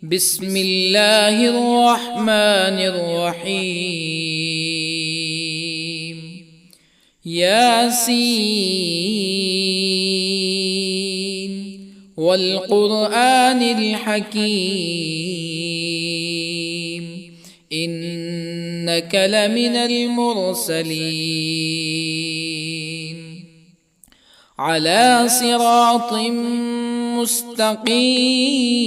بسم الله الرحمن الرحيم. ياسين والقرآن الحكيم إنك لمن المرسلين على صراط مستقيم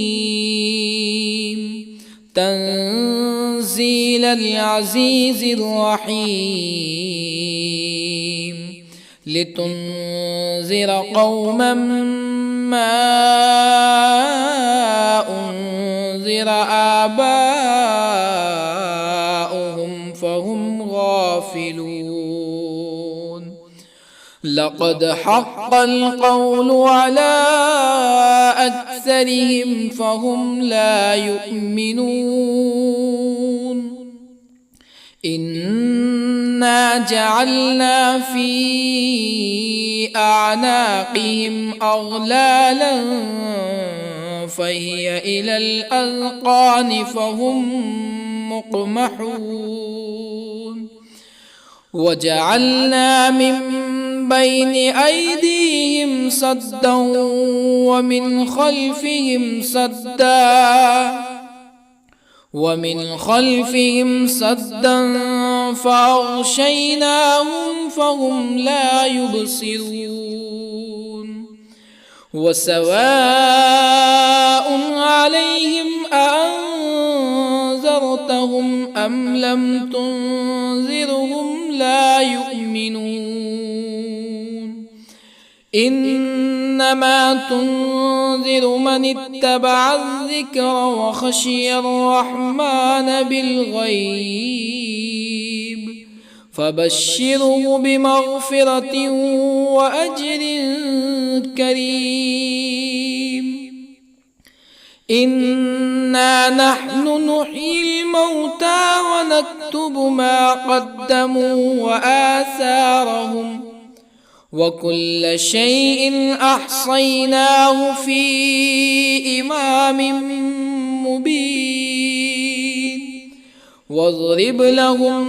تنزيل العزيز الرحيم لتنذر قوما ما أنذر آباؤهم فهم غافلون. لقد حق القول على أكثرهم فهم لا يؤمنون. إنا جعلنا في أعناقهم أغلالا فهي إلى الأذقان فهم مقمحون. وجعلنا من بين أيديهم سدا ومن خلفهم سدا فأغشيناهم فهم لا يبصرون. وسواء عليهم أأنذرتهم أم لم تنذرهم لا يؤمنون. إنما تنذر من اتبع الذكر وخشي الرحمن بالغيب فبشره بمغفرة وأجر كريم. إنا نحن نحيي الموتى ونكتب ما قدموا وآثارهم وكل شيء أحصيناه في إمام مبين. واضرب لهم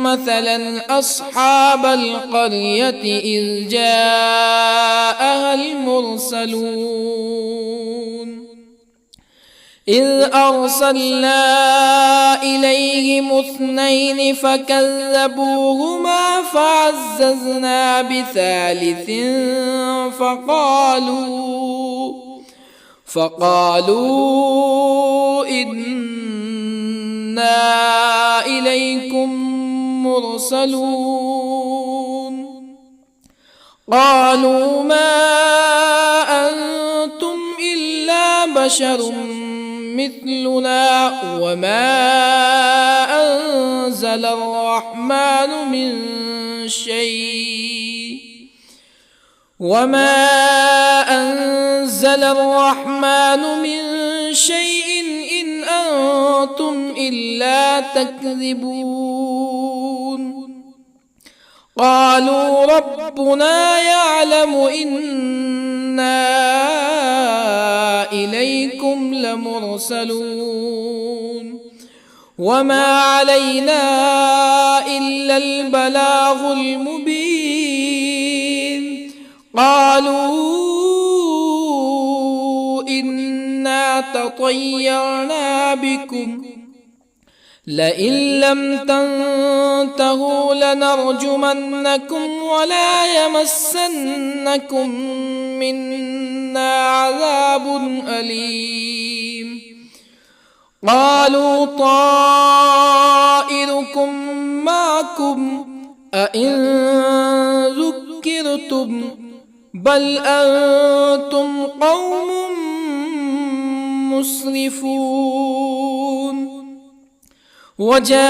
مثلا أصحاب القرية إذ جاءها المرسلون إذ أرسلنا إليهم اثنين فكذبوهما فعززنا بثالث فقالوا إنا إليكم مرسلون. قالوا ما أنتم إلا بشر مثلنا وما أنزل الرحمن من شيء إن أنتم إلا تكذبون. قالوا ربنا يعلم إنا إليكم لمرسلون وما علينا إلا البلاغ المبين. قالوا إنا تطيرنا بكم لئن لم تنتهوا لنرجمنكم ولا يمسنكم منا عذاب أليم. قالوا طائركم معكم أئن ذكرتم بل أنتم قوم مسرفون. وجاء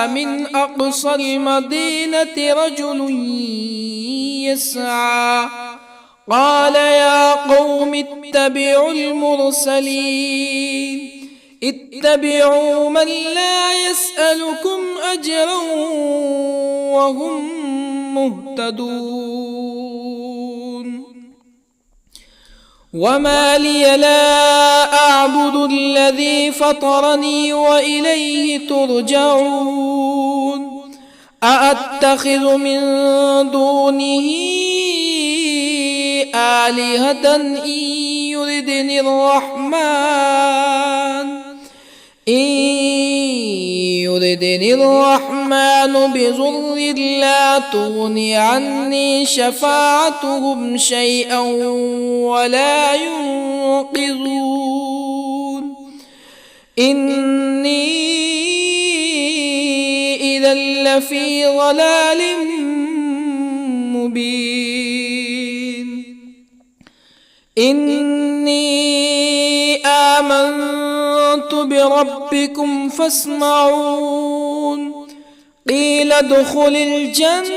من أقصى المدينة رجل يسعى قال يا قوم اتبعوا المرسلين اتبعوا من لا يسألكم أجرا وهم مهتدون. وما لي لا أعبد الذي فطرني وإليه ترجعون أأتخذ من دونه آلهة يردني الرحمن بضر لا تغن عني شفاعتهم شيئا ولا ينقذون إني إذا لفي ضلال مبين إني آمنت بربكم فاسمعون قيل ادخل الجنة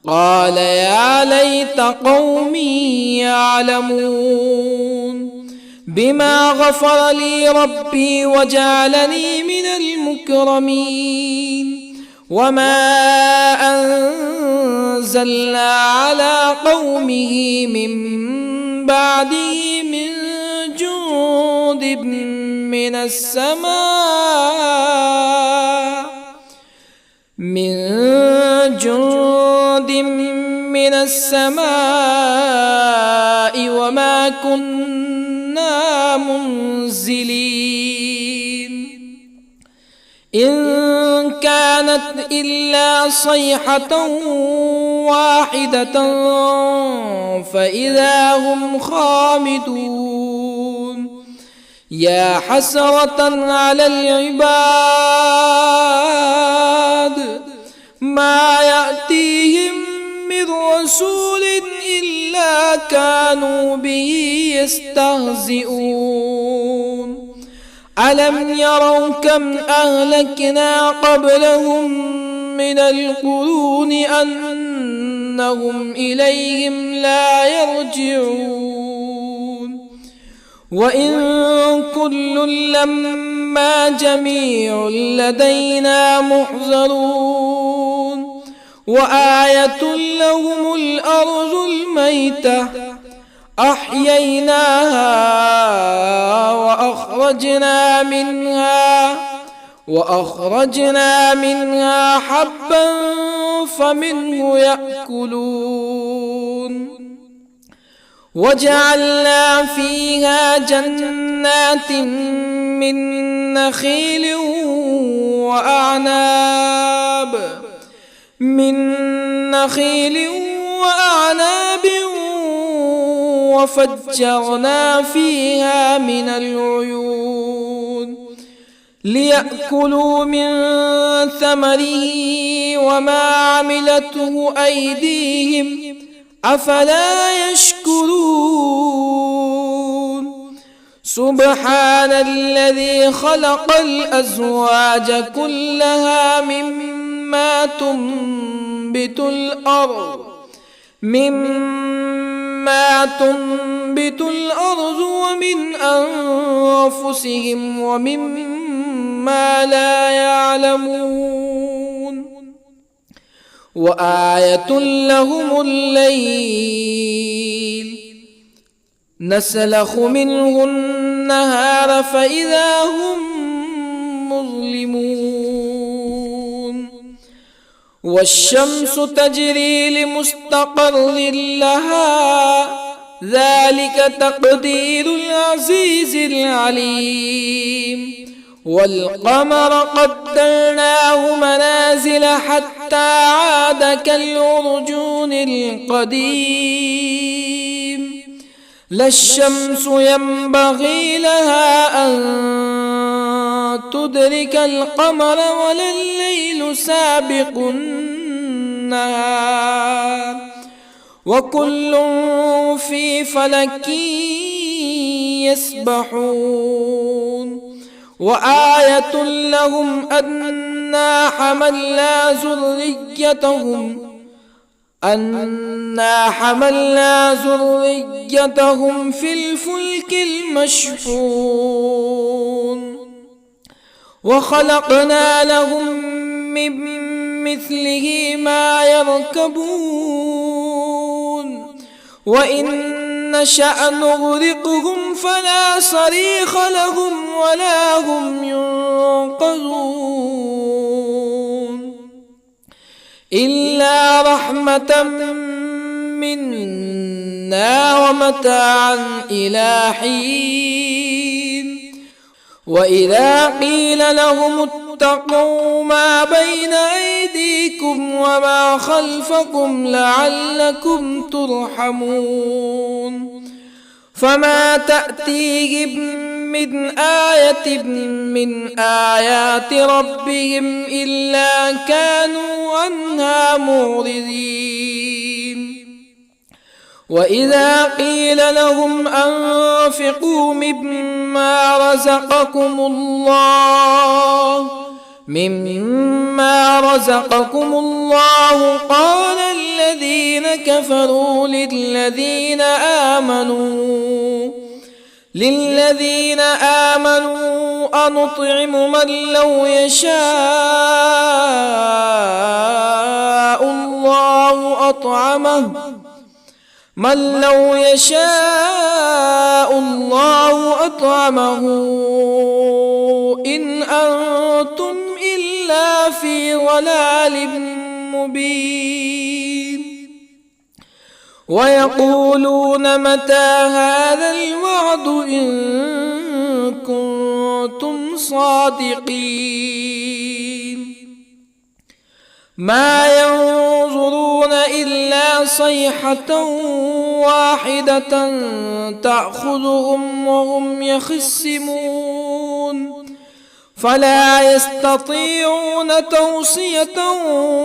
قال يا ليت قومي يعلمون بما غفر لي ربي وجعلني من المكرمين وما أنزلنا على قومه من بعده من جند من السماء وما كنا منزلين إن كانت إلا صيحة واحدة فإذا هم خامدون يا حسرة على العباد ما يأتيهم من رسول إلا كانوا به يستهزئون ألم يروا كم أهلكنا قبلهم من القرون أنهم إليهم لا يرجعون وإن كل لما جميع لدينا محضرون وآية لهم الأرض الميتة أحييناها وأخرجنا منها حبا فمنه يأكلون وجعلنا فيها جنات من نخيل وأعناب وفجرنا فيها من العيون ليأكلوا من ثمره وما عملته أيديهم أفلا يشكرون سبحان الذي خلق الأزواج كلها مما تنبت الأرض ومن أنفسهم ومما لا يعلمون وآية لهم الليل نسلخ منه النهار فإذا هم مظلمون والشمس تجري لمستقر لها ذلك تقدير العزيز العليم والقمر قدرناه منازل حتى عاد كالعرجون القديم لا الشمس ينبغي لها أن تدرك القمر ولا الليل سابق النهار وكل في فلك يسبحون وآية لهم أنا حملنا ذريتهم في الفلك المشحون وخلقنا لهم من مثله ما يركبون وإن نشأ نغرقهم فلا صريخ لهم ولا هم ينقذون إلا رحمة منا ومتاعا إلى حين وإذا قيل لهم اتقوا ما بين أيديكم وما خلفكم لعلكم ترحمون فما تأتيهم من آية من آيات ربهم إلا كانوا عنها معرضين وإذا قيل لهم أنفقوا مما رزقكم الله قال الذين كفروا للذين آمنوا أنطعم من لو يشاء الله أطعمه إن أنتم إلا في ضلال مبين ويقولون متى هذا الوعد إن كنتم صادقين ما ينظرون إلا صيحة واحدة تأخذهم وهم يخصمون فلا يستطيعون توصية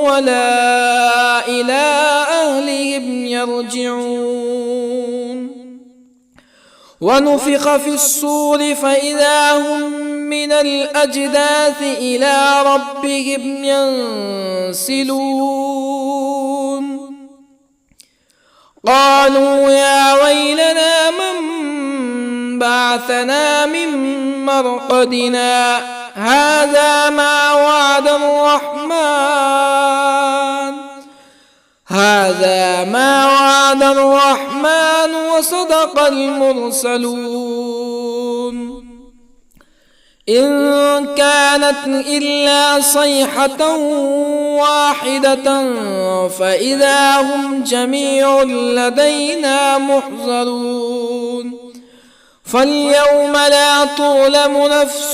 ولا إلى أهلهم يرجعون ونفخ في الصور فإذا هم من الأجداث إلى ربهم ينسلون قالوا يا ويلنا من بعثنا من مرقدنا هذا ما وعد الرحمن وصدق المرسلون إن كانت إلا صيحة واحدة فإذا هم جميع لدينا محضرون فاليوم لا تظلم نفس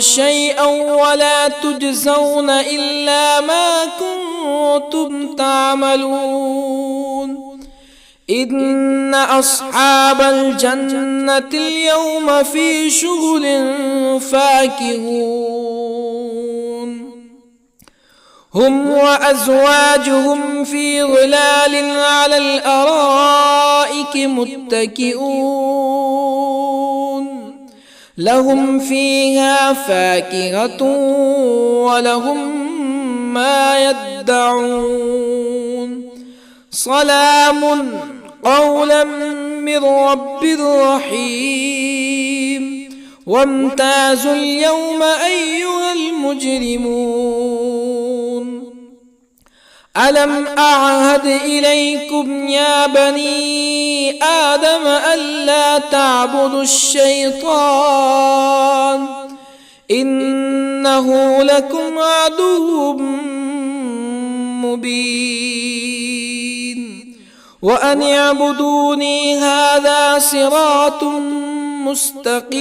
شيئا ولا تجزون إلا ما كنتم تعملون إن أصحاب الجنة اليوم في شغل فاكهون هم وأزواجهم في ظلال على الأرائك متكئون لهم فيها فاكهة ولهم ما يدعون سلام قولا من رب رحيم وامتازوا اليوم أيها المجرمون ألم أعهد إليكم يا بني آدم ألا تعبدوا الشيطان إنه لكم عدو مبين وأن اعبدوني هذا صراط مستقيم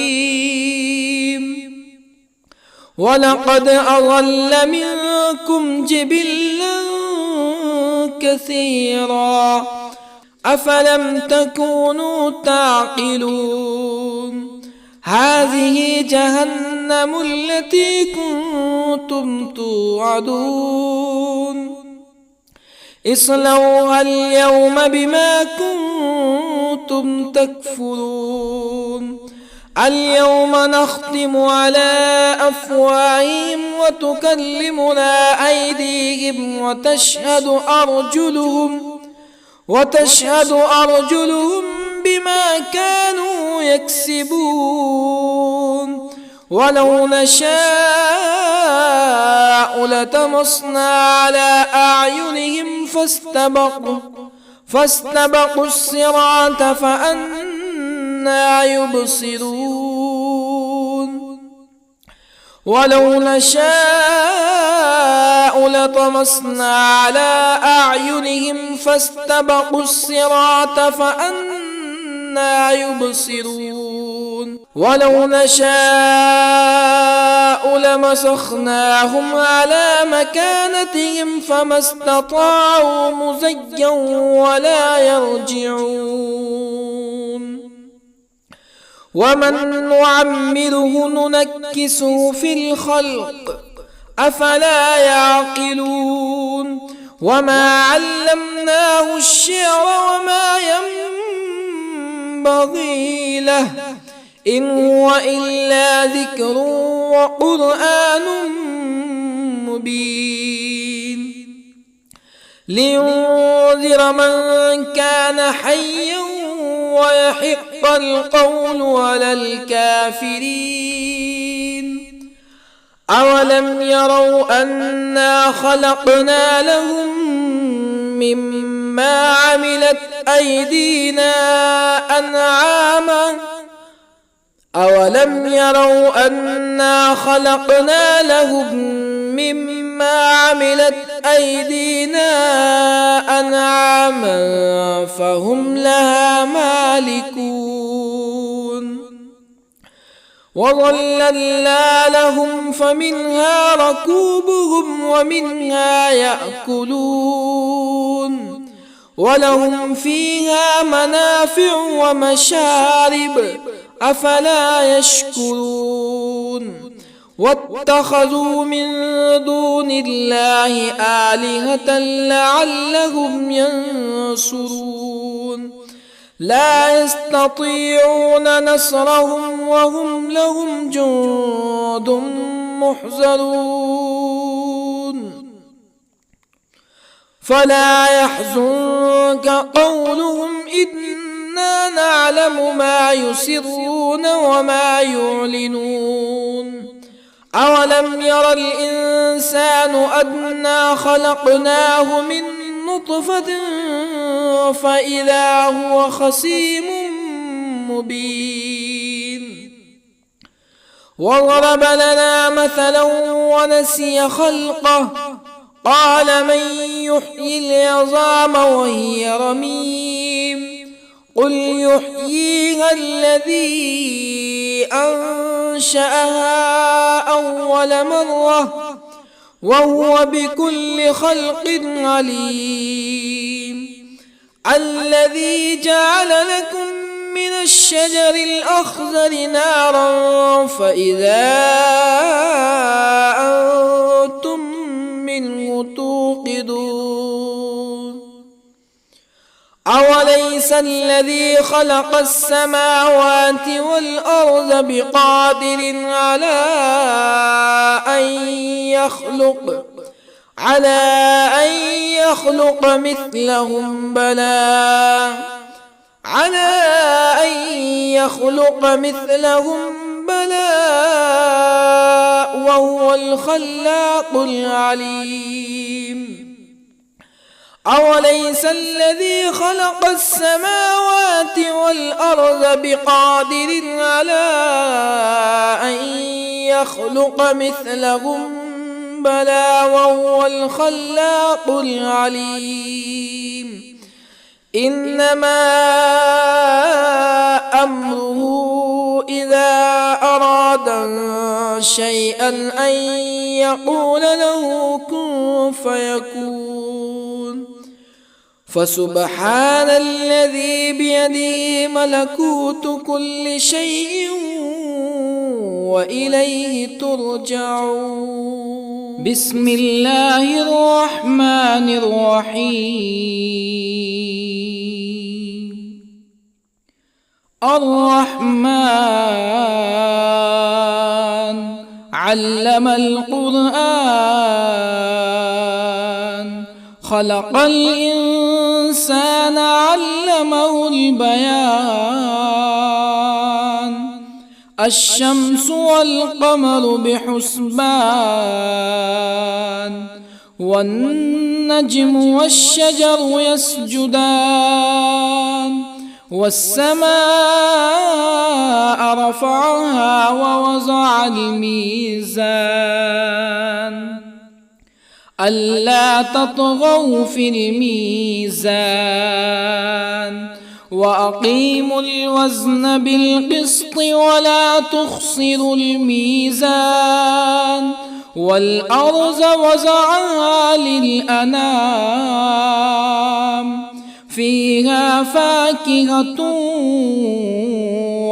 ولقد أضل منكم جبلا كثيرا أفلم تكونوا تعقلون هذه جهنم التي كنتم توعدون اصلوها اليوم بما كنتم تكفرون اليوم نختم على أفواههم وتكلمنا أيديهم وتشهد أرجلهم بما كانوا يكسبون ولو نشاء لطمسنا على أعينهم فاستبقوا الصراط فأنى يبصرون ولو نشاء لطمسنا على أعينهم فاستبقوا الصراط فأنى يبصرون ولو نشاء لمسخناهم على مكانتهم فما استطاعوا مزيا ولا يرجعون ومن نعمره ننكسه في الخلق أفلا يعقلون وما علمناه الشعر وما ينبغي له إن هو إلا ذكر وقرآن مبين لينذر من كان حيا ويحق القول على الكافرين أولم يروا أنا خلقنا لهم مما عملت أيدينا أنعاما أولم يروا أنا خلقنا لهم مما عملت أيدينا أنعاما فهم لها مالكون وظللنا لهم فمنها ركوبهم ومنها يأكلون ولهم فيها منافع ومشارب أفلا يشكرون واتخذوا من دون الله آلهة لعلهم ينصرون لا يستطيعون نصرهم وهم لهم جند محضرون فلا يحزنك قولهم إنا نعلم ما يسرون وما يعلنون أولم ير الإنسان أنا خلقناه من نطفة فإذا هو خصيم مبين وضرب لنا مثلا ونسي خلقه قال من يحيي العظام وهي رميم قل يحييها الذي أنشأها أول مرة وهو بكل خلق عليم الذي جعل لكم من الشجر الأخضر نارا فإذا أنتم منه توقدون أوليس الذي خلق السماوات والأرض بقادر على أن يخلق مثلهم بلى وهو الخلاق العليم أوليس الذي خلق السماوات والأرض بقادر على أن يخلق مثلهم بلى وهو الخلاق العليم إنما أمره إذا أراد شيئا أن يقول له كن فيكون فسبحان الذي بيده ملكوت كل شيء وإليه ترجعون بسم الله الرحمن الرحيم الرحمن علم القرآن خلق الإنسان الإنسان علمه البيان الشمس والقمر بحسبان والنجم والشجر يسجدان والسماء رفعها ووضع الميزان ألا تطغوا في الميزان وأقيموا الوزن بالقسط ولا تخسروا الميزان والأرض وضعها للأنام فيها فاكهة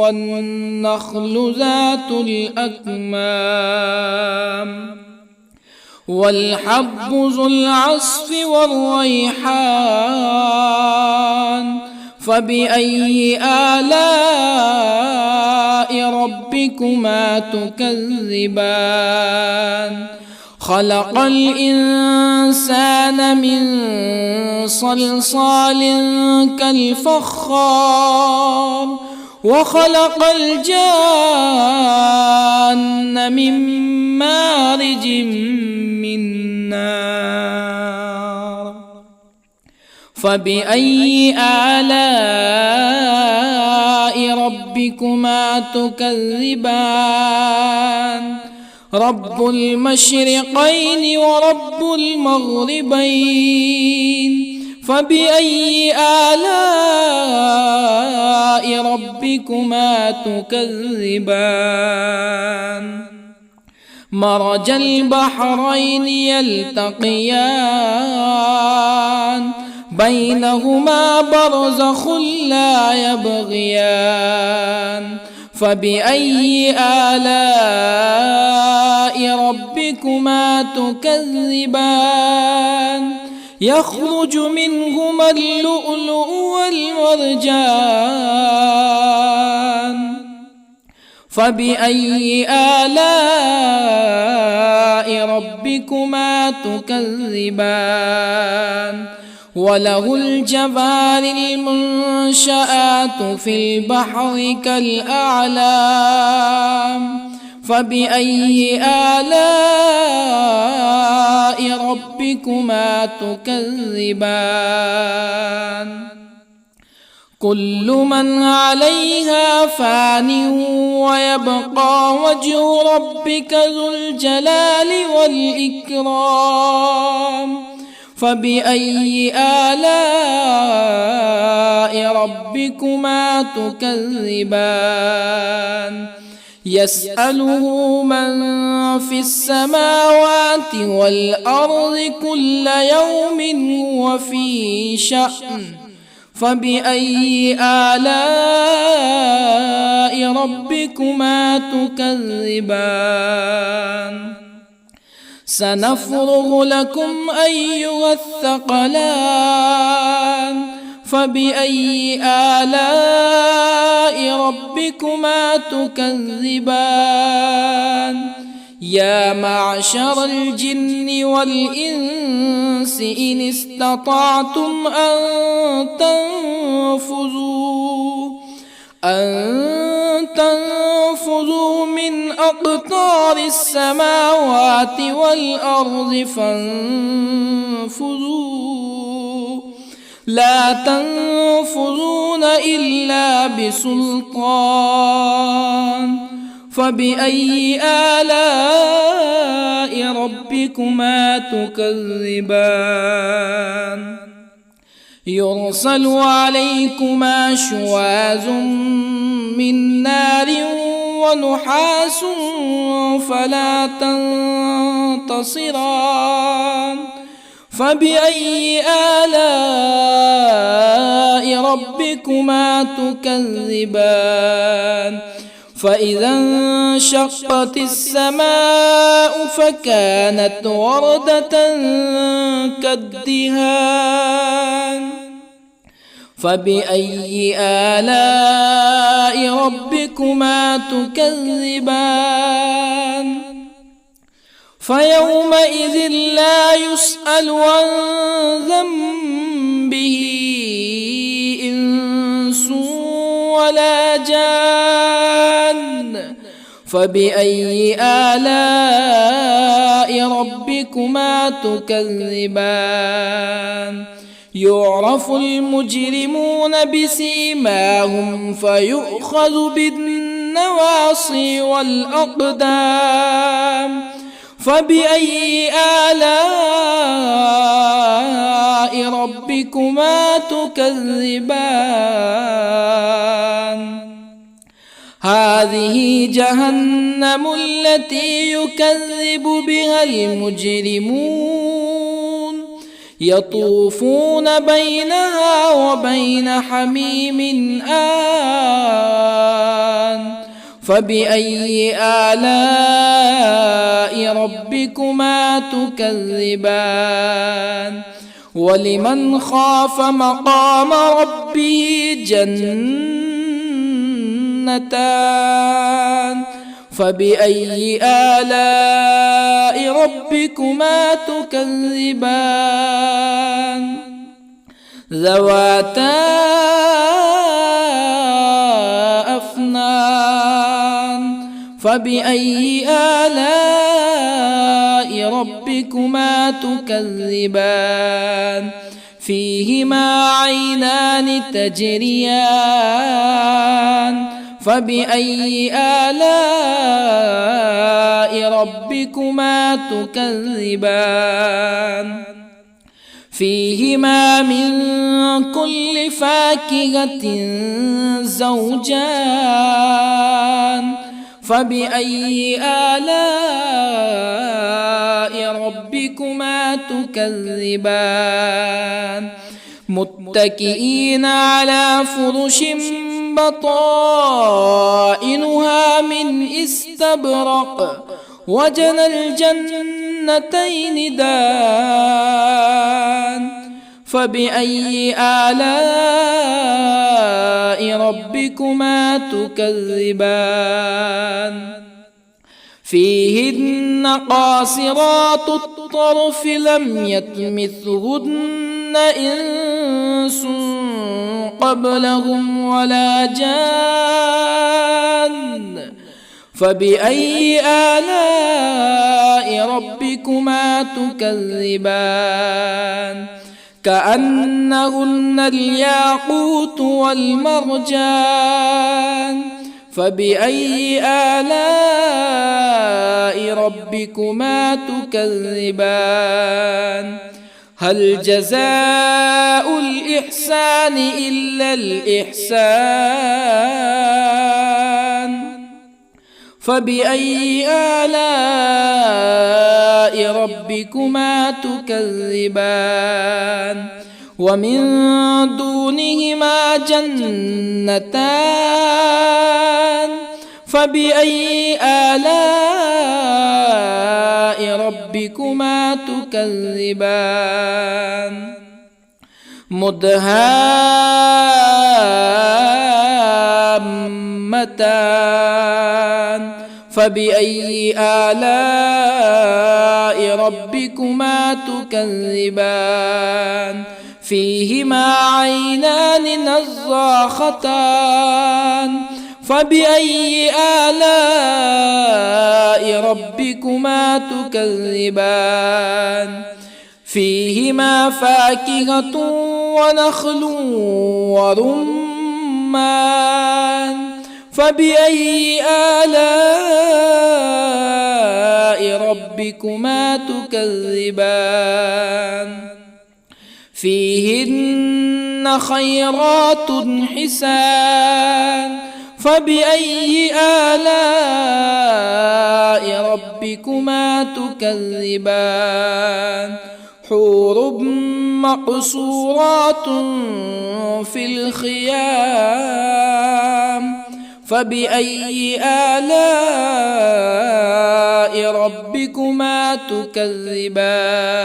والنخل ذات الأكمام والحب ذو العصف والريحان فبأي آلاء ربكما تكذبان خلق الإنسان من صلصال كالفخار وخلق الجان من مارج من نار فبأي آلاء ربكما تكذبان رب المشرقين ورب المغربين فبأي آلاء ربكما تكذبان مرج البحرين يلتقيان بينهما برزخ لا يبغيان فبأي آلاء ربكما تكذبان يخرج منهما اللؤلؤ والمرجان فبأي آلاء ربكما تكذبان وله الجوار المنشآت في البحر كالأعلام فبأي آلاء ربكما تكذبان كل من عليها فان ويبقى وجه ربك ذو الجلال والإكرام فبأي آلاء ربكما تكذبان يسأله من في السماوات والأرض كل يوم هو في شأن فبأي آلاء ربكما تكذبان سنفرغ لكم أيها الثقلان فبأي آلاء ربكما تكذبان يا معشر الجن والإنس إن استطعتم أن تنفذوا من أقطار السماوات والأرض فانفذوا لا تنفذون إلا بسلطان فبأي آلاء ربكما تكذبان يرسل عليكما شواظ من نار ونحاس فلا تنتصران فبأي آلاء ربكما تكذبان فإذا انشقت السماء فكانت وردة كالدهان فبأي آلاء ربكما تكذبان فيومئذ لا يسأل عن ذنبه ولا جان فبأي آلاء ربكما تكذبان يعرف المجرمون بسيماهم فيؤخذ بالنواصي والأقدام فبأي آلاء ربكما تكذبان هذه جهنم التي يكذب بها المجرمون يطوفون بينها وبين حميم آن فبأي آلاء ربكما تكذبان ولمن خاف مقام ربه جنتان فبأي آلاء ربكما تكذبان ذواتا أفنان فبأي آلاء ربكما تكذبان فيهما عينان تجريان فبأي آلاء ربكما تكذبان فيهما من كل فاكهة زوجان فبأي آلاء ربكما تكذبان متكئين على فرش بطائنها من استبرق وجنى الجنتين دان فبأي آلاء ربكما تكذبان فيهن قاصرات الطرف لم يطمثهن إنس قبلهم ولا جان فبأي آلاء ربكما تكذبان كأنهن الياقوت والمرجان فبأي آلاء ربكما تكذبان هل جزاء الإحسان إلا الإحسان فبأي آلاء ربكما تكذبان ومن دونهما جنتان فبأي آلاء ربكما تكذبان مدهامتان فبأي آلاء ربكما تكذبان فيهما عينان نضاختان فبأي آلاء ربكما تكذبان فيهما فاكهة ونخل ورمان فبأي آلاء ربكما تكذبان فيهن خيرات حسان فبأي آلاء ربكما تكذبان حور مقصورات في الخيام فبأي آلاء ربكما تكذبان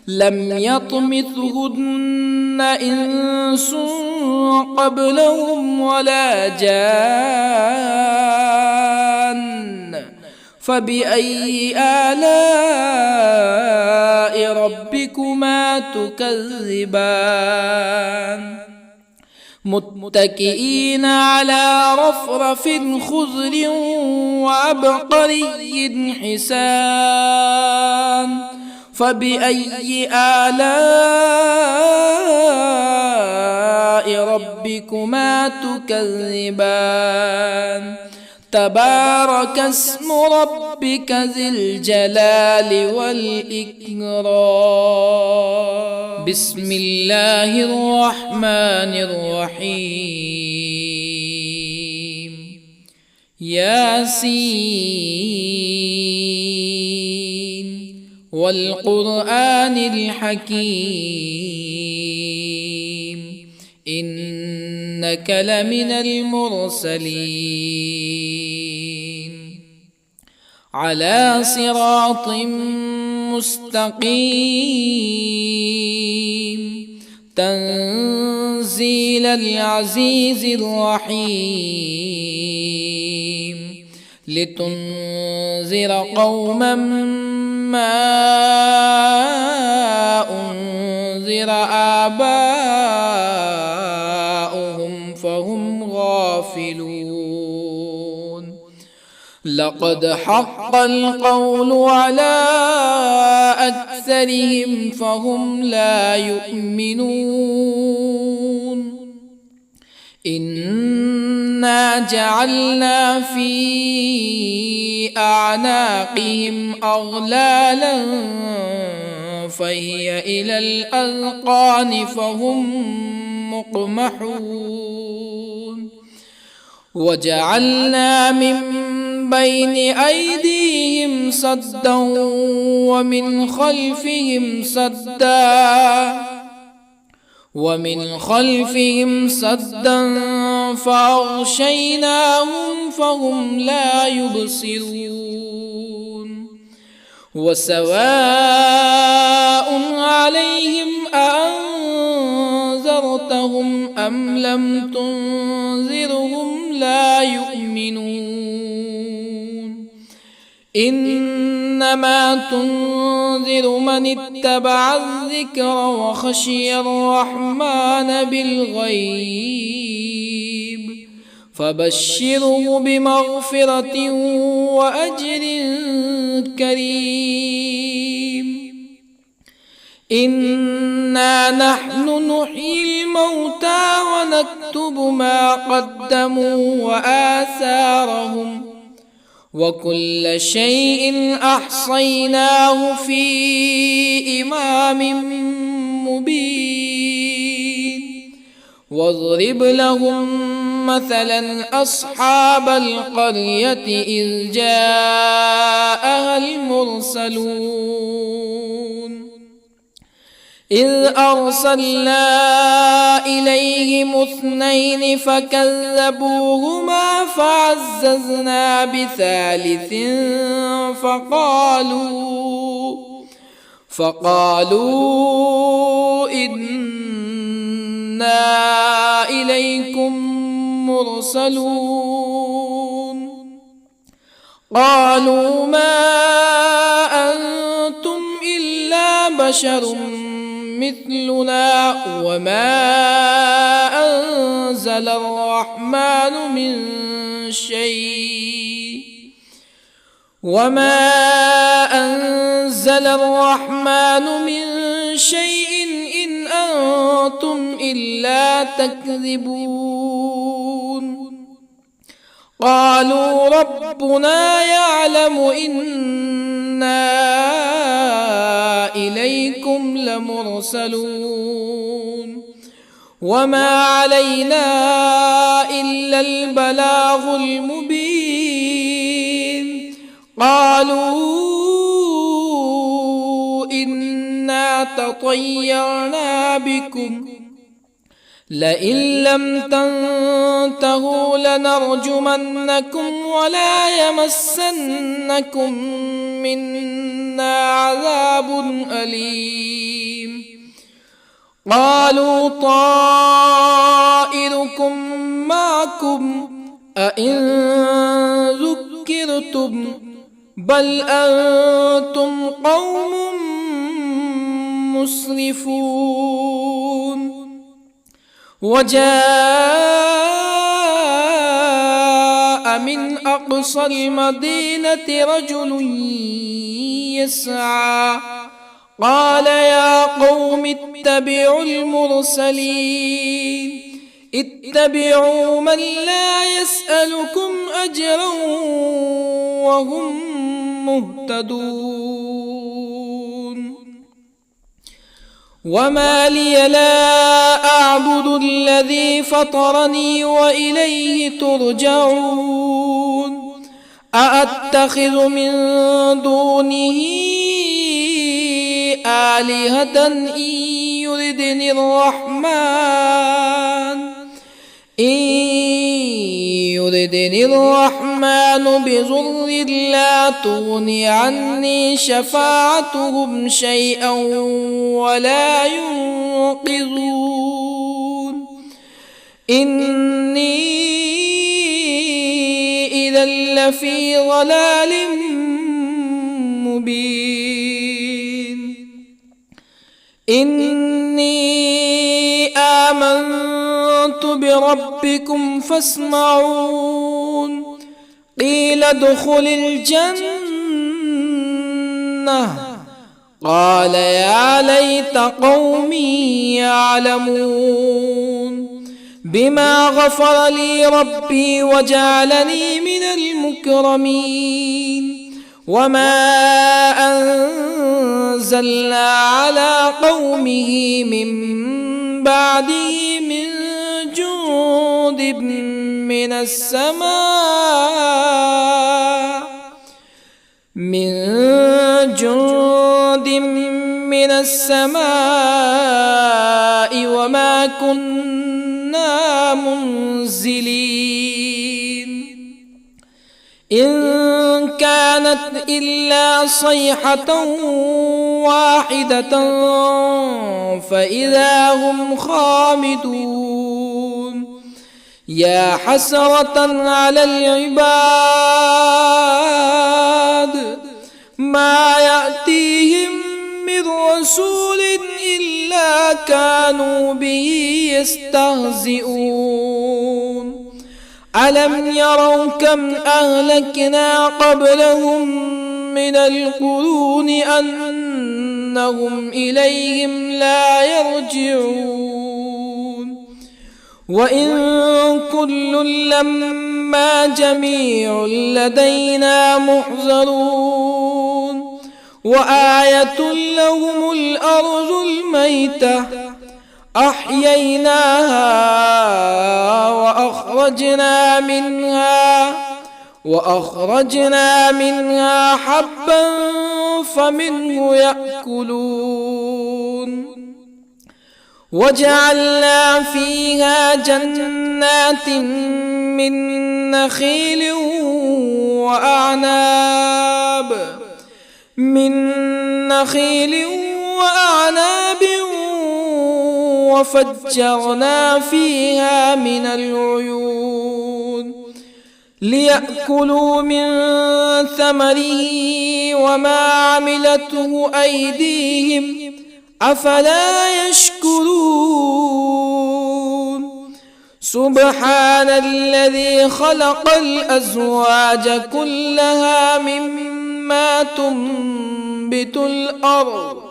لم يطمثهن إنس قبلهم ولا جان فبأي آلاء ربكما تكذبان متكئين على رفرف خضر وعبقري حسان فبأي آلاء ربكما تكذبان تبارك اسم ربك ذي الجلال والإكرام بسم الله الرحمن الرحيم ياسين والقرآن الحكيم إنك لمن المرسلين على صراط مستقيم تنزيل العزيز الرحيم لتنذر قوما ما أنذر آباؤهم فهم غافلون لقد حق القول على أكثرهم فهم لا يؤمنون إنا جعلنا في أعناقهم أغلالا فهي إلى الأذقان فهم مقمحون وجعلنا من بين أيديهم سدا ومن خلفهم سدا فأغشيناهم فهم لا يبصرون وسواء عليهم أأنذرتهم أم لم تنذرهم لا يؤمنون إنما تنذر من اتبع الذكر وخشي الرحمن بالغيب فبشره بمغفرة وأجر كريم إنا نحن نحيي الموتى ونكتب ما قدموا وآثارهم وكل شيء أحصيناه في إمام مبين واضرب لهم مثلا أصحاب القرية إذ جاءها المرسلون إذ أرسلنا إليهم اثنين فكذبوهما فعززنا بثالث فقالوا إنا إليكم مرسلون قالوا ما أنتم إلا بشر مثلنا وما أنزل الرحمن من شيء إن أنتم إلا تكذبون قالوا ربنا يعلم إنا إليكم لمرسلون وما علينا إلا البلاغ المبين قالوا إنا تطيرنا بكم لئن لم تنتهوا لنرجمنكم ولا يمسنكم منا عذاب أليم قالوا طائركم معكم أئن ذكرتم بل أنتم قوم مسرفون وجاء من أقصى المدينة رجل يسعى قال يا قوم اتبعوا المرسلين اتبعوا من لا يسألكم أجرا وهم مهتدون وما لي لا أعبد الذي فطرني وإليه ترجعون أأتخذ من دونه آلهة إن يردني الرحمن بضر لا تغني عني شفاعتهم شيئا ولا ينقذون إني إذا لفي ضلال مبين إني آمنت بربكم فاسمعون قيل ادخل الجنة قال يا ليت قومي يعلمون بما غفر لي ربي وجعلني من المكرمين وما أنزلنا على قومه من بعده من جند من السماء وما كنا منزلين إن كانت إلا صيحة واحدة فإذا هم خامدون يا حسرة على العباد ما يأتيهم من رسول إلا كانوا به يستهزئون ألم يروا كم أهلكنا قبلهم من القرون أنهم إليهم لا يرجعون وإن كل لما جميع لدينا محضرون وآية لهم الأرض الميتة أحييناها وأخرجنا منها حبا فمنه يأكلون وجعلنا فيها جنات من نخيل وأعناب وفجرنا فيها من العيون ليأكلوا من ثمره وما عملته أيديهم أفلا يشكرون سبحان الذي خلق الأزواج كلها مما تنبت الأرض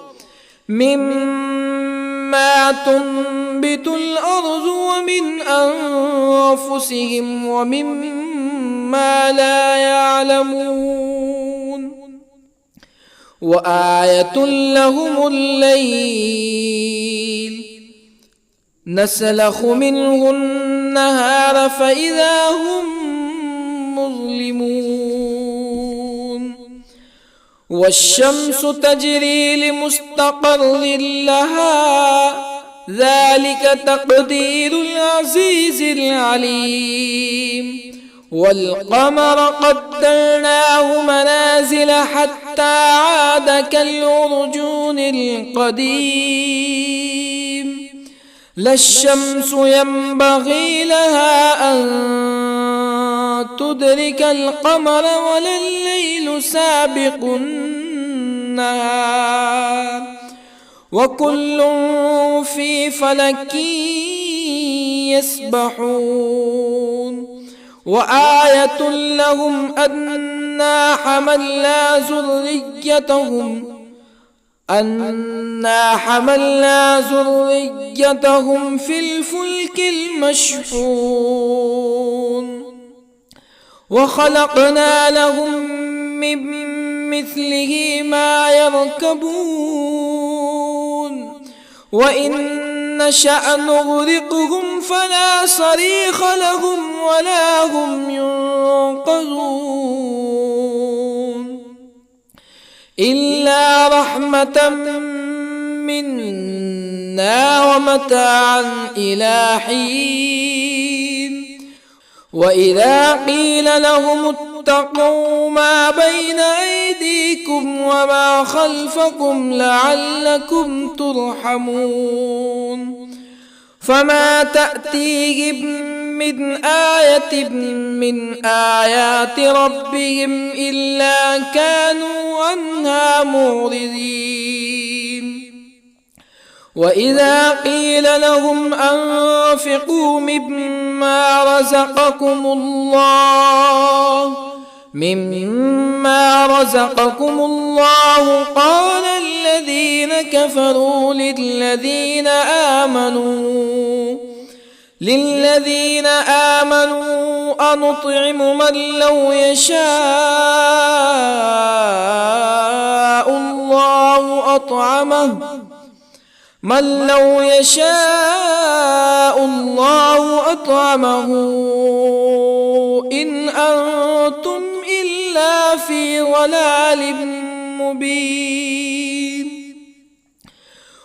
ومن أنفسهم ومما لا يعلمون وآية لهم الليل نسلخ منه النهار فإذا هم مظلمون والشمس تجري لمستقر لها ذلك تقدير العزيز العليم والقمر قدرناه منازل حتى عاد كالعرجون القديم لا الشمس ينبغي لها أن تدرك القمر ولا الليل سابق النهار وكل في فلك يسبحون وآية لهم أنا حملنا ذريتهم في الفلك المشحون وخلقنا لهم من مثله ما يركبون وإن نشأ نغرقهم فلا صريخ لهم ولا هم ينقذون إلا رحمة منا ومتاعا إلى حين وإذا قيل لهم اتقوا ما بين أيديكم وما خلفكم لعلكم ترحمون فما تأتيهم من آية من آيات ربهم إلا كانوا عنها معرضين وإذا قيل لهم أنفقوا مما رزقكم الله قال الذين كفروا للذين آمنوا أنطعم من لو يشاء الله أطعمه إن أنتم إلا في ضلال مبين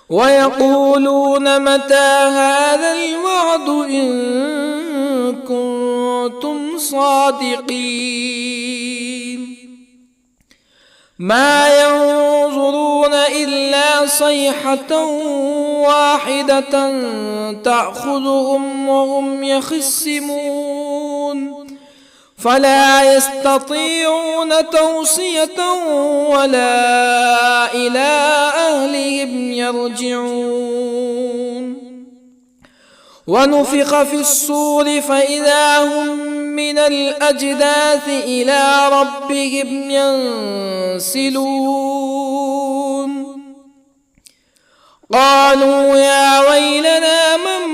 ويقولون متى هذا الوعد إن كنتم صادقين ما ينظرون إلا صيحة واحدة تأخذهم وهم يخصمون فلا يستطيعون توصية ولا إلى أهلهم يرجعون ونفخ في الصور فإذا هم من الأجداث إلى ربهم ينسلون قالوا يا ويلنا من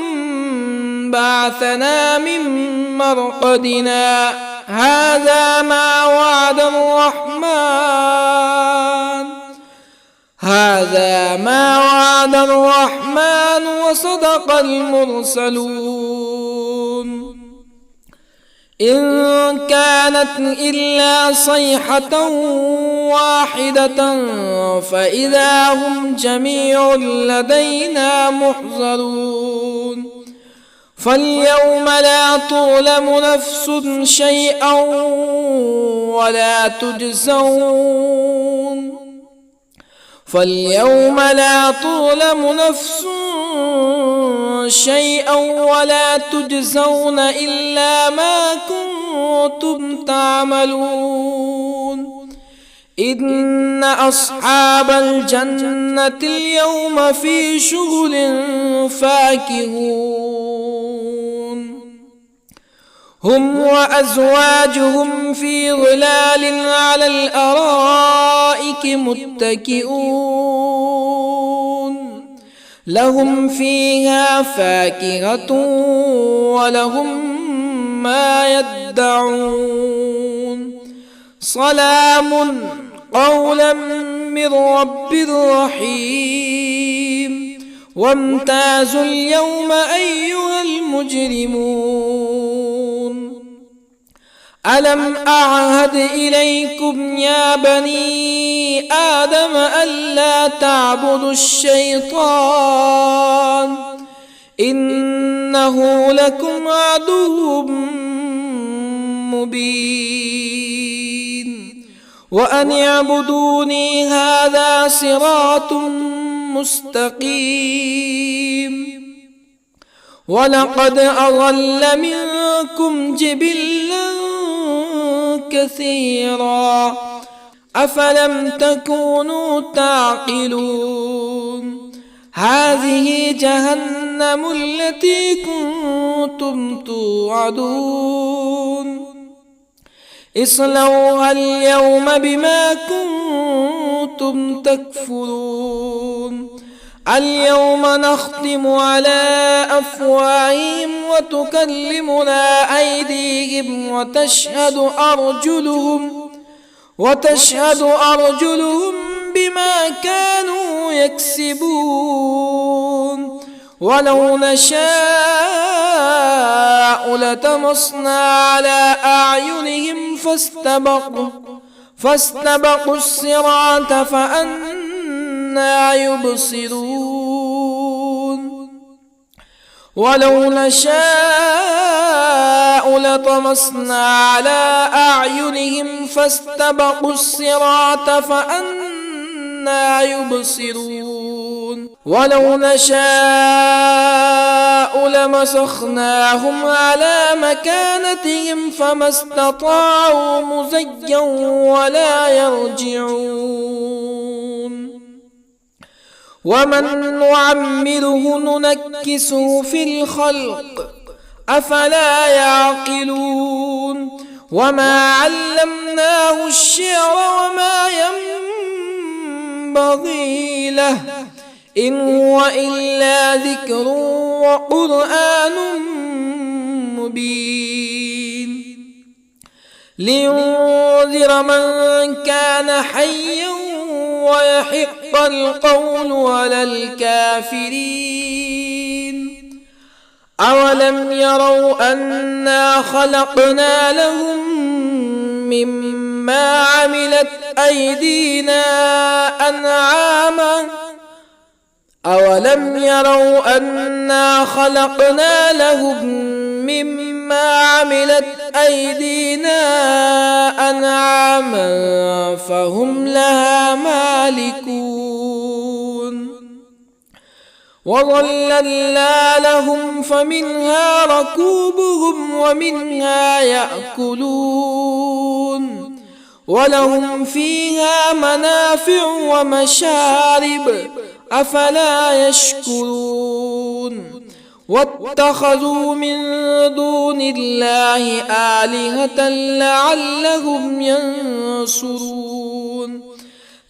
بعثنا من مرقدنا هذا ما وعد الرحمن وصدق المرسلون إن كانت إلا صيحة واحدة فإذا هم جميع لدينا محضرون فاليوم لا تظلم نفس شيئا ولا تجزون إلا ما كنتم تعملون إن أصحاب الجنة اليوم في شغل فاكهون هم وأزواجهم في ظلال على الأرائك متكئون لهم فيها فاكهة ولهم ما يدعون سلام قولا من رب رحيم وامتازوا اليوم أيها المجرمون ألم أعهد إليكم يا بني آدم ألا تعبدوا الشيطان إنه لكم عدو مبين وأن اعبدوني هذا صراط مستقيم ولقد أضل منكم جبلا كثيرا أفلم تكونوا تعقلون هذه جهنم التي كنتم توعدون اصلوها اليوم بما كنتم تكفرون اليوم نختم على أفواههم وتكلمنا أيديهم وتشهد أرجلهم بما كانوا يكسبون ولو نشاء لطمسنا على أعينهم فاستبقوا الصراط فأنى يبصرون ولو نشاء لطمسنا على أعينهم فاستبقوا الصراط فأنى يبصرون ولو نشاء لمسخناهم على مكانتهم فما استطاعوا مزيا ولا يرجعون ومن نعمره ننكسه في الخلق أفلا يعقلون وما علمناه الشعر وما ينبغي له إن هو إلا ذكر وقرآن مبين لينذر من كان حيا ويحق القول على الكافرين أولم يروا أنا خلقنا لهم مما عملت أيدينا أنعاما أولم يروا أنا خلقنا لهم مما عملت أيدينا أنعاما فهم لها مالكون وظللنا لهم فمنها ركوبهم ومنها يأكلون ولهم فيها منافع ومشارب أفلا يشكرون واتخذوا من دون الله آلهة لعلهم ينصرون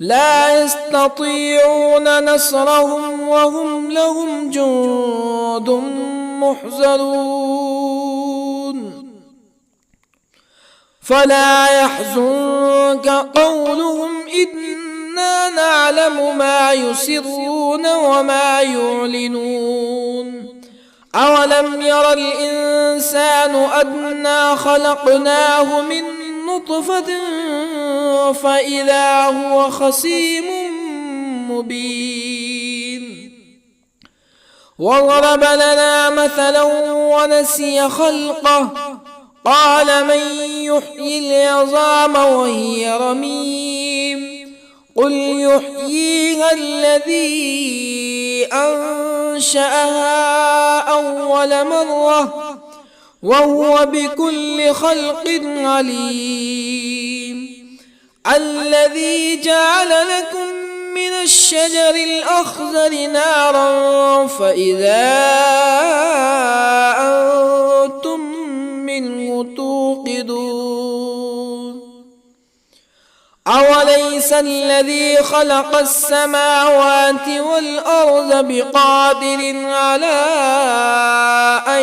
لا يستطيعون نصرهم وهم لهم جند محضرون فلا يحزنك قولهم إنا نعلم ما يسرون وما يعلنون أولم ير الإنسان أنا خلقناه من نطفة فإذا هو خصيم مبين وضرب لنا مثلا ونسي خلقه قال من يحيي العظام وهي رميم قل يحييها الذي أنشأها أول مرة وهو بكل خلق عليم الذي جعل لكم من الشجر الأخضر نارا فإذا أنتم منه توقدون أوليس الذي خلق السماوات والأرض بقادر على أن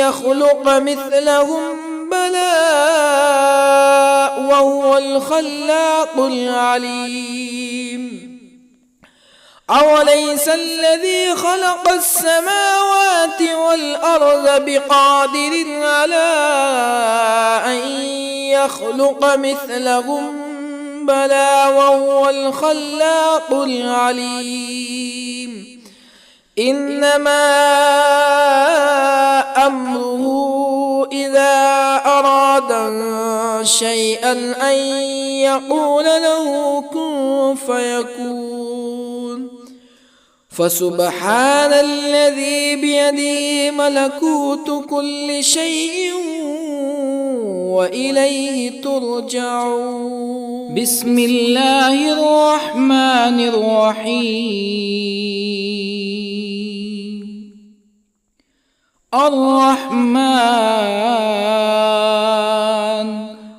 يخلق مثلهم بلى وهو الخلاق العليم أوليس الذي خلق السماوات والأرض بقادر على أن يخلق مثلهم بلى وهو الخلاق العليم إنما أمره إذا أراد شيئا أن يقول له كن فيكون فسبحان الذي بيده ملكوت كل شيء وإليه ترجعون. بسم الله الرحمن الرحيم. الرحمن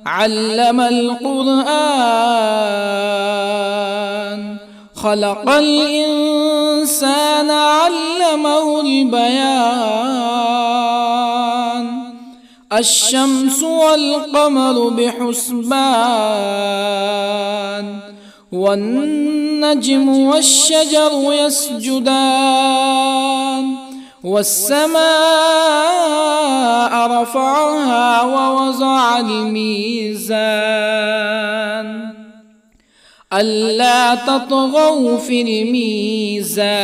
علم القرآن، خلق الإنسان علمه البيان. الشمس والقمر بحسبان، والنجم والشجر يسجدان. والسماء رفعها ووضع الميزان، ألا تطغوا في الميزان.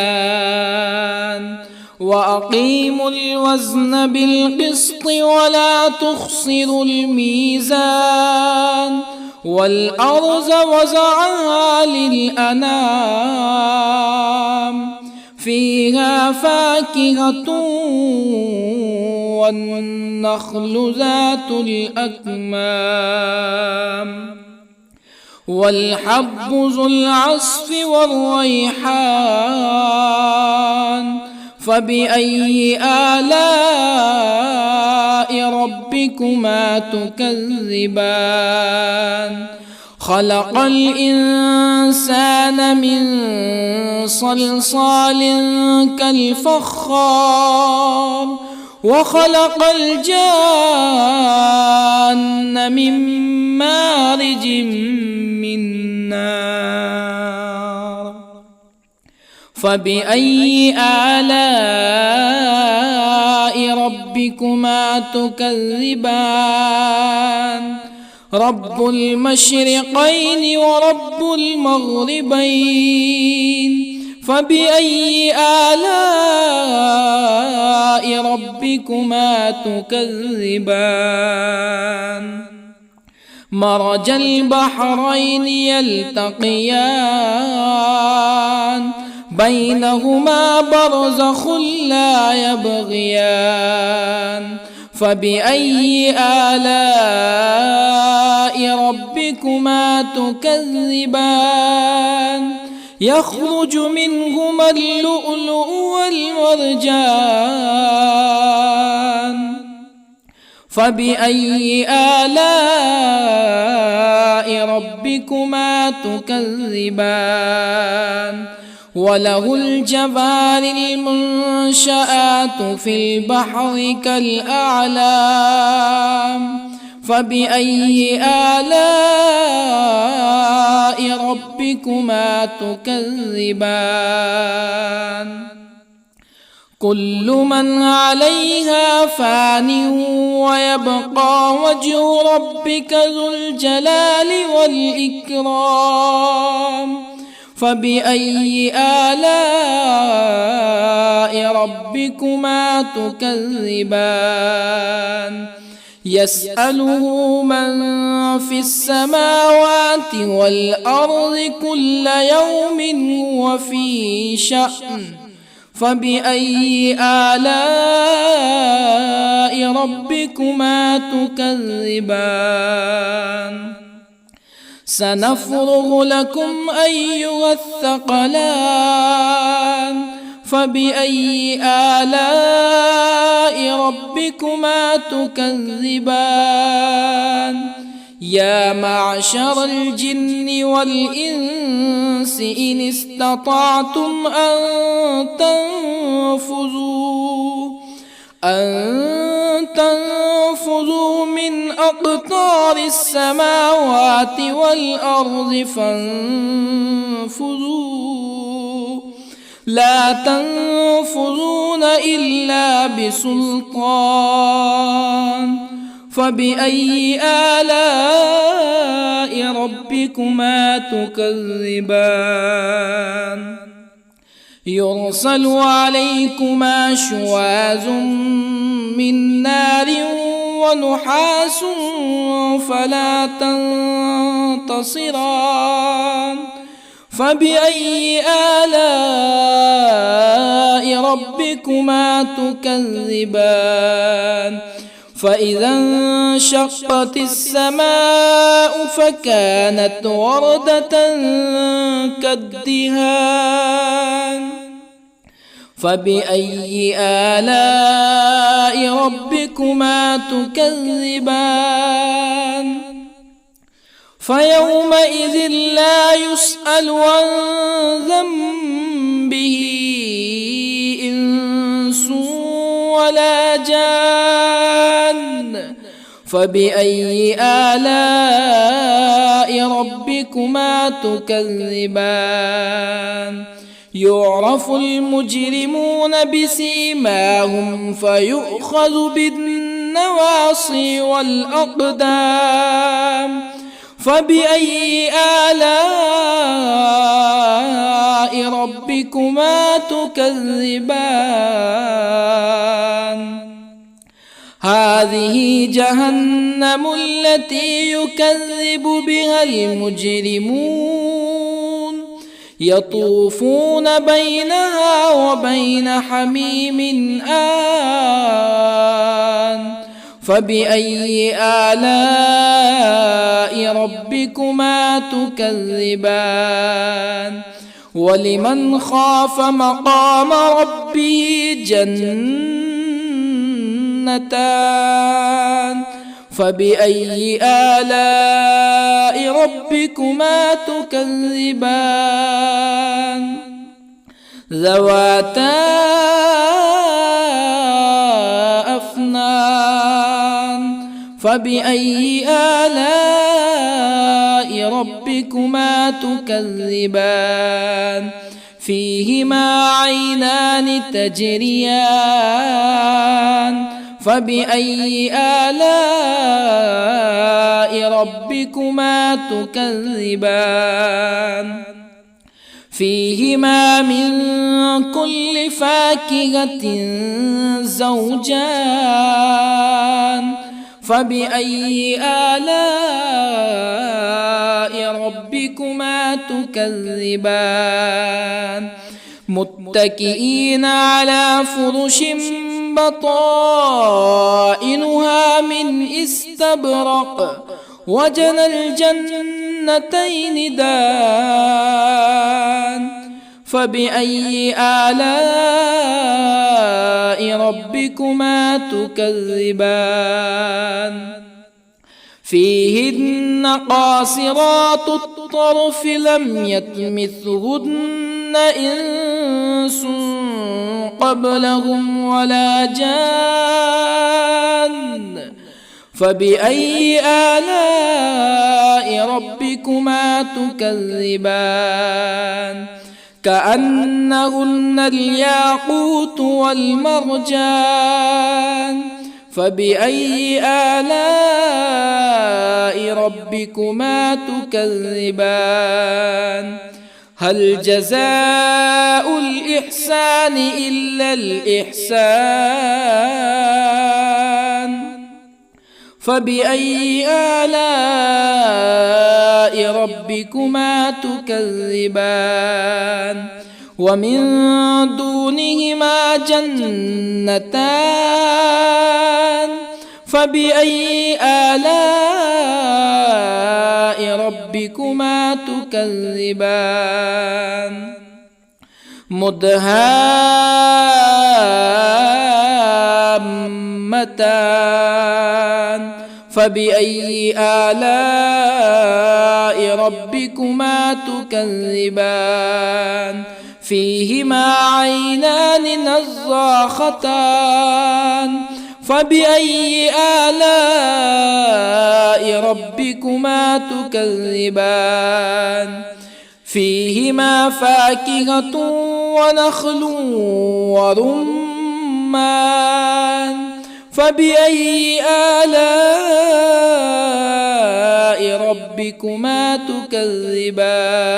وأقيموا الوزن بالقسط ولا تخسروا الميزان. والأرض وضعها للأنام، فيها فاكهة والنخل ذات الأكمام، والحب ذو العصف والريحان. فبأي آلاء ربكما تكذبان؟ خلق الإنسان من صلصال كالفخار، وخلق الجان من مارج من نار. فبأي آلاء ربكما تكذبان؟ رب المشرقين ورب المغربين. فبأي آلاء ربكما تكذبان؟ مرج البحرين يلتقيان، بينهما برزخ لا يبغيان. فبأي آلاء ربكما تكذبان؟ يخرج منهما اللؤلؤ والمرجان. فبأي آلاء ربكما تكذبان؟ وله الجوار المنشآت في البحر كالأعلام. فبأي آلاء ربكما تكذبان؟ كل من عليها فان ويبقى وجه ربك ذو الجلال والإكرام. فبأي آلاء ربكما تكذبان؟ يسأله من في السماوات والأرض كل يوم هو في شأن. فبأي آلاء ربكما تكذبان؟ سنفرغ لكم أيها الثقلان. فبأي آلاء ربكما تكذبان؟ يا معشر الجن والإنس إن استطعتم أن تنفذوا من أقطار السماوات والأرض فانفذوا، لا تنفذون إلا بسلطان. فبأي آلاء ربكما تكذبان؟ يرسل عليكما شواظ من نار ونحاس فلا تنتصران. فبأي آلاء ربكما تكذبان؟ فإذا انشقت السماء فكانت وردة كالدهان فبأي آلاء ربكما تكذبان فيومئذ لا يسأل عن ذنبه إنس ولا جان فبأي آلاء ربكما تكذبان يعرف المجرمون بسيماهم فيؤخذ بالنواصي والأقدام فبأي آلاء ربكما تكذبان هذه جهنم التي يكذب بها المجرمون يطوفون بينها وبين حميم آن فبأي آلاء ربكما تكذبان ولمن خاف مقام ربه جنتان فبأي آلاء ربكما تكذبان ذواتا أفنان فبأي آلاء ربكما تكذبان فيهما عينان تجريان فبأي آلاء ربكما تكذبان فيهما من كل فاكهة زوجان فبأي آلاء ربكما تكذبان متكئين على فرش بطائنها من استبرق وجنى الجنتين دان فبأي آلاء ربكما تكذبان فيهن قاصرات الطرف لم يطمثهن إنس قبلهم ولا جان فبأي آلاء ربكما تكذبان كأنهن الياقوت والمرجان فبأي آلاء ربكما تكذبان هل جزاء الإحسان إلا الإحسان فبأي آلاء ربكما تكذبان ومن دونهما جنتان فبأي آلاء ربكما تكذبان مدهامتان فبأي آلاء ربكما تكذبان فيهما عينان نضاختان فبأي آلاء ربكما تكذبان فيهما فاكهة ونخل ورمان فبأي آلاء ربكما تكذبان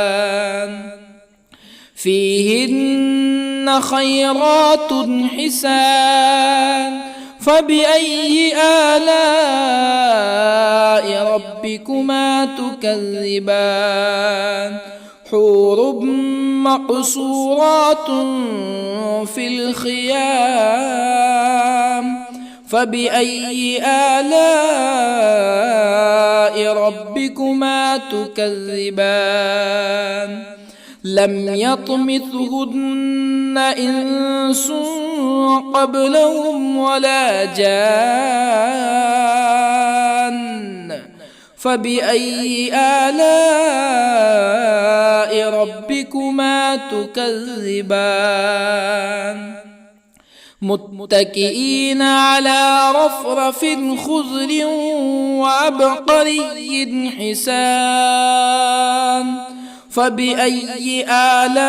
فيهن خيرات حسان فبأي آلاء ربكما تكذبان حور مقصورات في الخيام فبأي آلاء ربكما تكذبان لم يطمثهن إنس قبلهم ولا جان فبأي آلاء ربكما تكذبان متكئين على رفرف خضر وعبقري حسان فبأي آلاء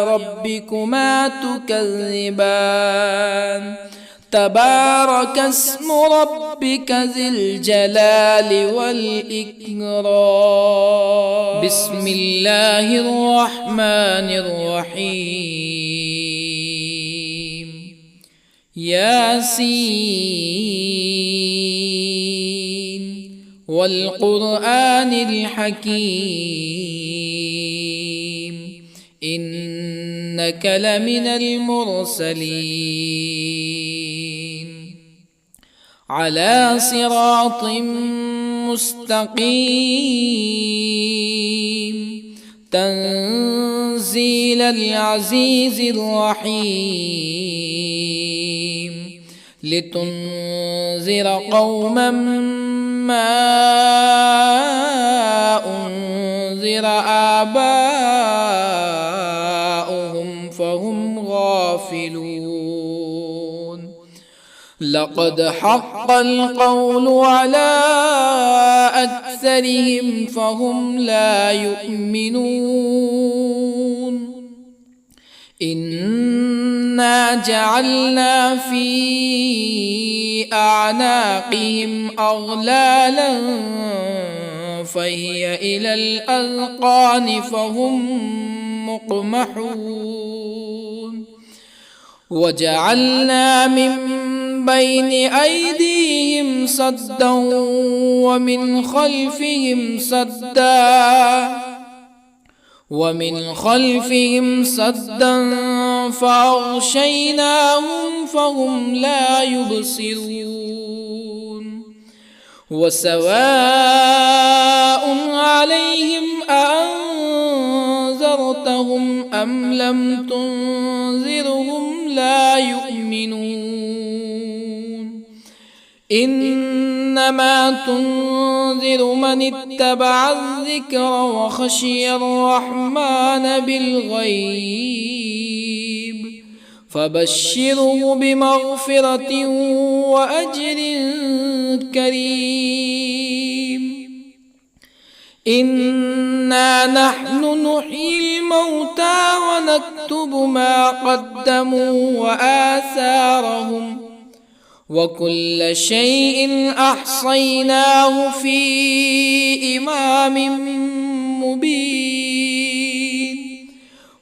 ربكما تكذبان تبارك اسم ربك ذي الجلال والإكرام بسم الله الرحمن الرحيم ياسين والقرآن الحكيم إنك لمن المرسلين على صراط مستقيم تنزيل العزيز الرحيم لتنذر قوما ما أنذر آباؤهم فهم غافلون لقد حق القول على أكثرهم فهم لا يؤمنون إنا جعلنا في أعناقهم أغلالا فهي إلى الأذقان فهم مقمحون وجعلنا من بين أيديهم سدا ومن خلفهم سدا فأغشيناهم فهم لا يبصرون وسواء عليهم أأنذرتهم أم لم تنذرهم لا يؤمنون إنما تنذر من اتبع الذكر وخشي الرحمن بالغيب فبشره بمغفرة وأجر كريم إنا نحن نحيي الموتى ونكتب ما قدموا وآثارهم وكل شيء أحصيناه في إمام مبين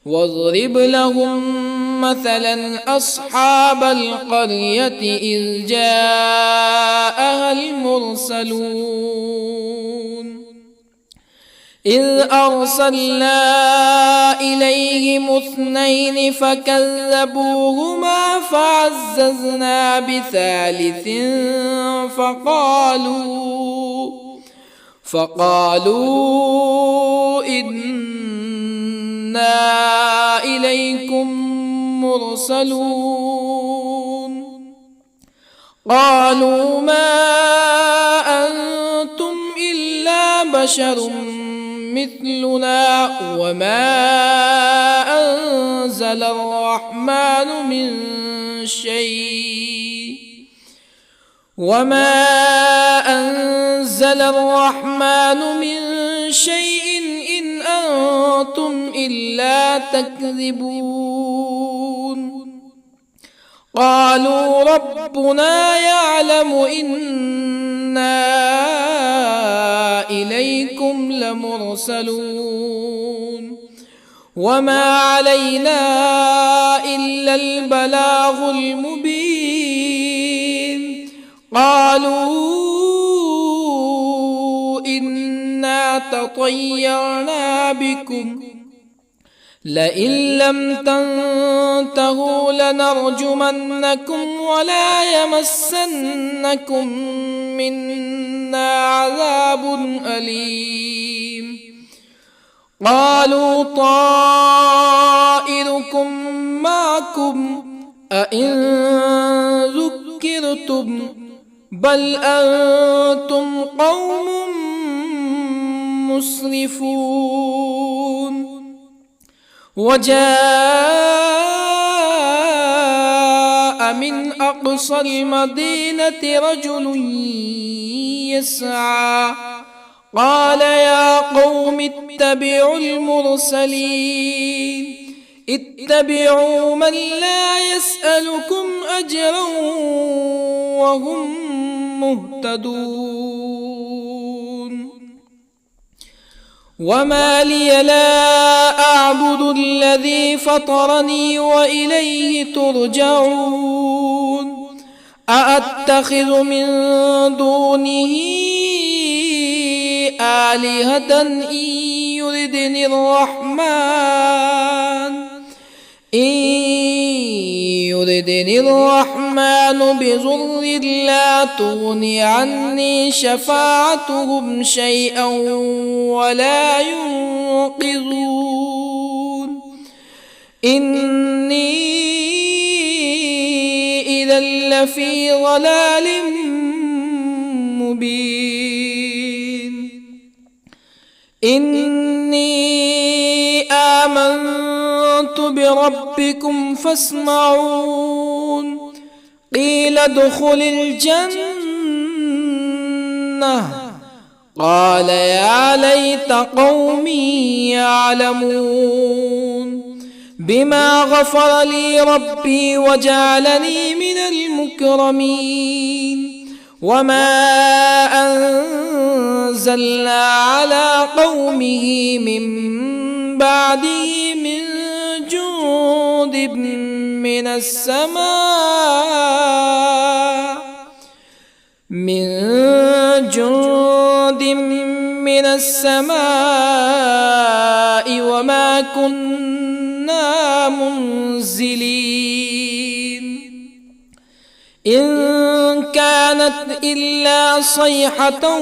واضرب لهم مثلا أصحاب القرية إذ جاءها المرسلون إذ أرسلنا إليهم اثنين فكذبوهما فعززنا بثالث فقالوا إنا إليكم مرسلون قالوا ما أنتم إلا بشر مثلنا وما أنزل الرحمن من شيء إن أنتم إلا تكذبون قالوا ربنا يعلم إنا إليكم لمرسلون وما علينا إلا البلاغ المبين قالوا إنا تطيرنا بكم لئن لم تنتهوا لنرجمنكم ولا يمسنكم منا عذاب أليم. قالوا طائركم معكم أئن ذكرتم بل أنتم قوم مسرفون. وجاء من أقصى المدينة رجل يسعى قال يا قوم اتبعوا المرسلين اتبعوا من لا يسألكم أجرا وهم مهتدون. وما لي لا أعبد الذي فطرني وإليه ترجعون. أأتخذ من دونه آلهة إن يردني الرحمن بضر لا تغني عني شفاعتهم شيئا ولا ينقذون. إني إذا لفي ضلال مبين. إني آمنت بربكم فاسمعون. قيل ادخل الجنة قال يا ليت قومي يعلمون بما غفر لي ربي وجعلني من المكرمين. وما أنزلنا على قومه من بعده من جند من السماء وما كنا منزلين. إن كانت إلا صيحة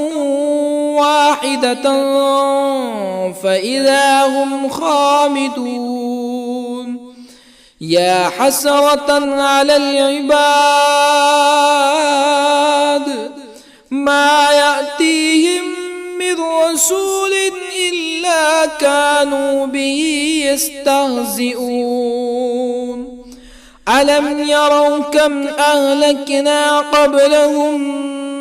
واحدة فإذا هم خامدون. يا حسرة على العباد ما يأتيهم من رسول إلا كانوا به يستهزئون. ألم يروا كم أهلكنا قبلهم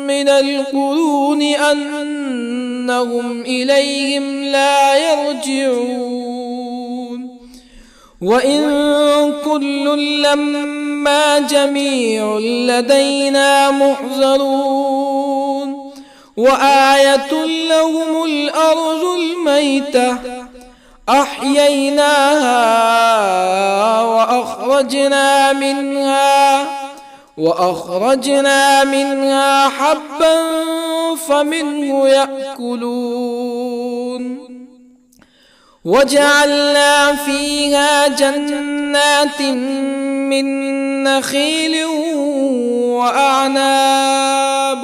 من القرون أنهم إليهم لا يرجعون. وإن كل لما جميع لدينا محضرون. وآية لهم الأرض الميتة أحييناها وأخرجنا منها حبا فمنه يأكلون. وجعلنا فيها جنات من نخيل وأعناب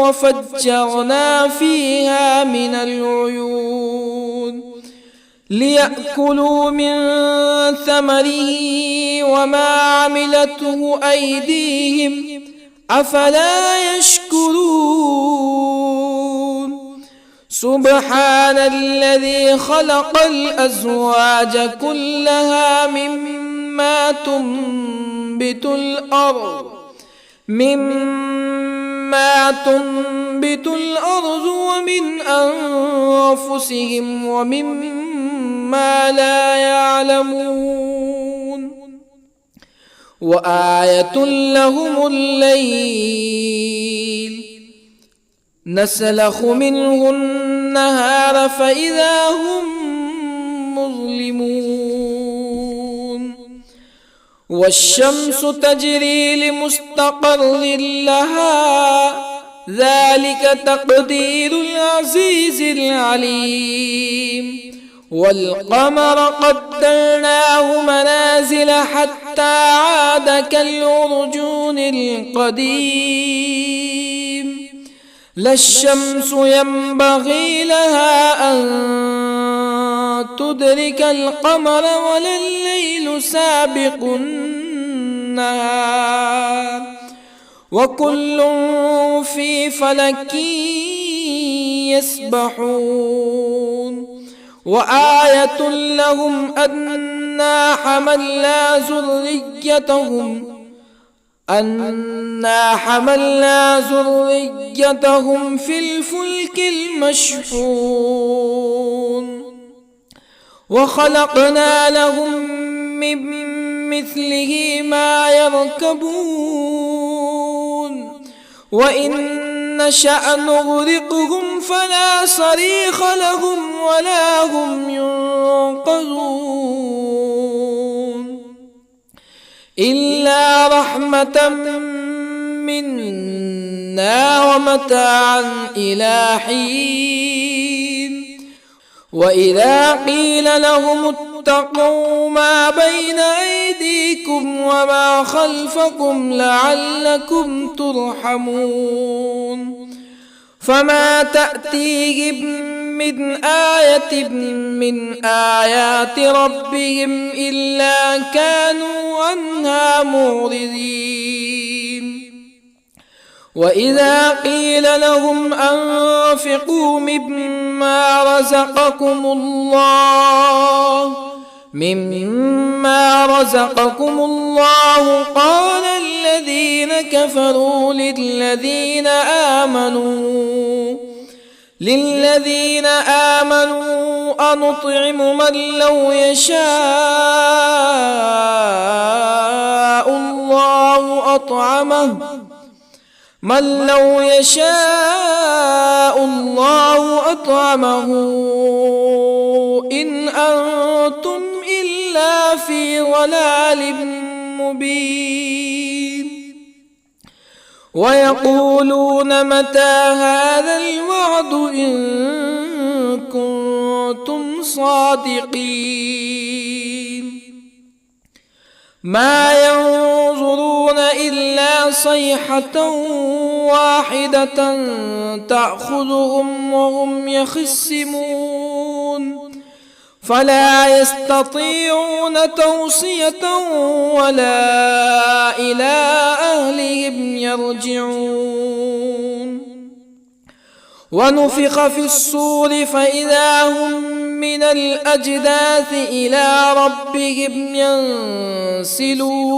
وفجرنا فيها من العيون ليأكلوا من ثمره وما عملته أيديهم أفلا يشكرون. سبحان الذي خلق الأزواج كلها مما تنبت الأرض ومن أنفسهم ومما لا يعلمون. وآية لهم الليل نسلخ منه النهار فإذا هم مظلمون. والشمس تجري لمستقر لها ذلك تقدير العزيز العليم. والقمر قدرناه منازل حتى عاد كالعرجون القديم. لا الشمس ينبغي لها أن تدرك القمر ولا الليل سابق النهار وكل في فلك يسبحون. وآية لهم أنا حملنا ذريتهم في الفلك المشحون وخلقنا لهم من مثله ما يركبون وإن نشأ نغرقهم فلا صريخ لهم ولا هم ينقذون إلا رحمة منا ومتاعا إلى حين. وإذا قيل لهم اتقوا ما بين أيديكم وما خلفكم لعلكم ترحمون فما تأتيهم من آية من آيات ربهم إلا كانوا عنها معرضين. وإذا قيل لهم أنفقوا مما رزقكم الله قال الذين كفروا للذين آمنوا أنطعم من لو يشاء الله أطعمه إن أنتم إلا في ضلال مبين. ويقولون متى هذا الوعد إن كنتم صادقين ما ينظرون إلا صيحة واحدة تأخذهم وهم يخصمون فلا يستطيعون توصية ولا إلى أهلهم يرجعون. ونفخ في الصور فإذا هم من الأجداث إلى ربهم ينسلون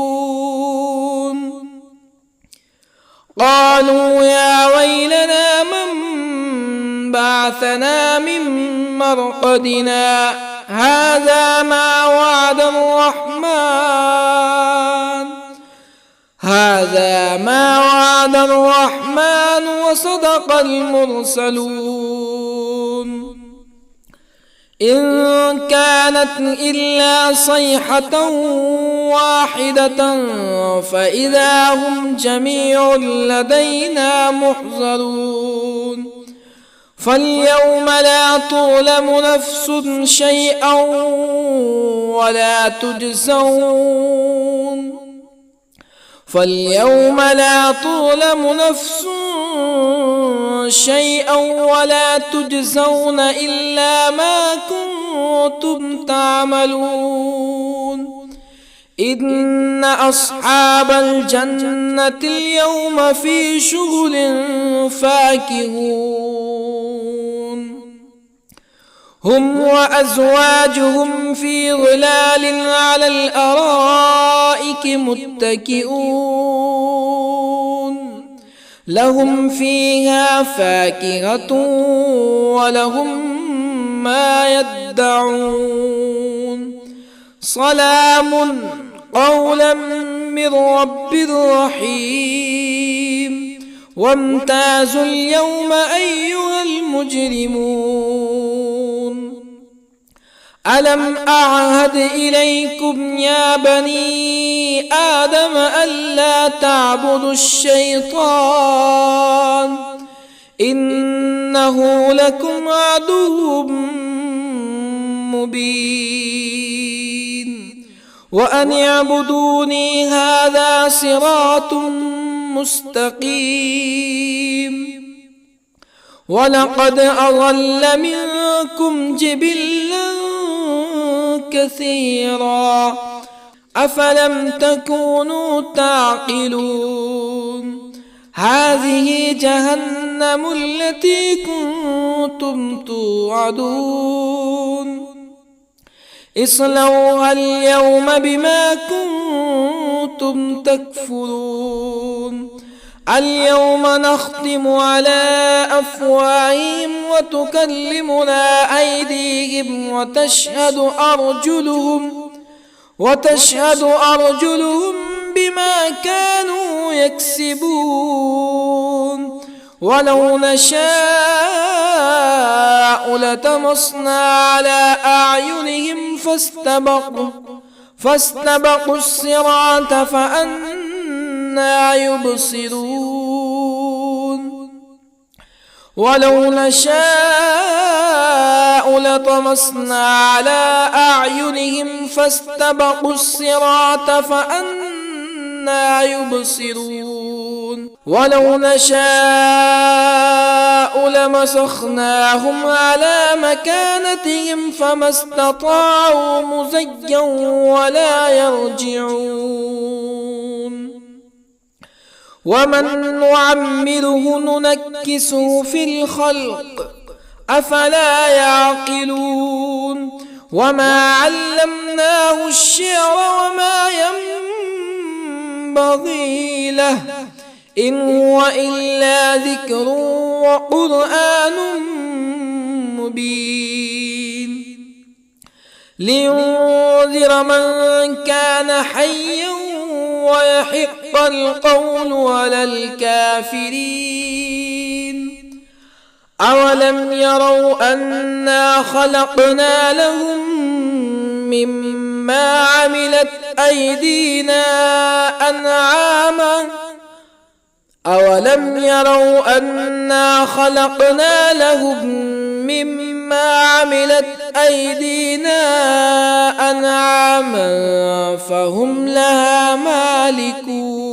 قالوا يا ويلنا من بعثنا من مرقدنا هذا ما وعد الرحمن وصدق المرسلون إن كانت إلا صيحة واحدة فإذا هم جميع لدينا محضرون فاليوم لا تظلم نفس شيئا ولا تجزون إلا ما كنتم تعملون إن أصحاب الجنة اليوم في شغل فاكهون هم وأزواجهم في ظلال على الأرائك متكئون لهم فيها فاكهة ولهم ما يدعون سلام قولا من رب رحيم وامتازوا اليوم أيها المجرمون ألم أعهد إليكم يا بني آدم ألا تعبدوا الشيطان إنه لكم عدو مبين وأن اعبدوني هذا صراط مستقيم ولقد أضل منكم جبلا كثيرا أفلم تكونوا تعقلون هذه جهنم التي كنتم توعدون اصلوها اليوم بما كنتم تكفرون اليوم نختم على أفواههم وتكلمنا أيديهم وتشهد أرجلهم بما كانوا يكسبون ولو نشاء لطمسنا على أعينهم فاستبقوا الصراط فأنى يبصرون ولو نشاء لطمسنا على أعينهم فاستبقوا الصراط فأنى يبصرون ولو نشاء لمسخناهم على مكانتهم فما استطاعوا مزيا ولا يرجعون ومن نعمره ننكسه في الخلق أفلا يعقلون وما علمناه الشعر وما ينبغي له إن هو إلا ذكر وقرآن مبين لينذر من كان حيا ويحق القول على الكافرين أولم يروا أنا خلقنا لهم مما عملت أيدينا أنعاما أولم يروا أنا خلقنا لهم مما عملت أيدينا أنعاما فهم لها مالكون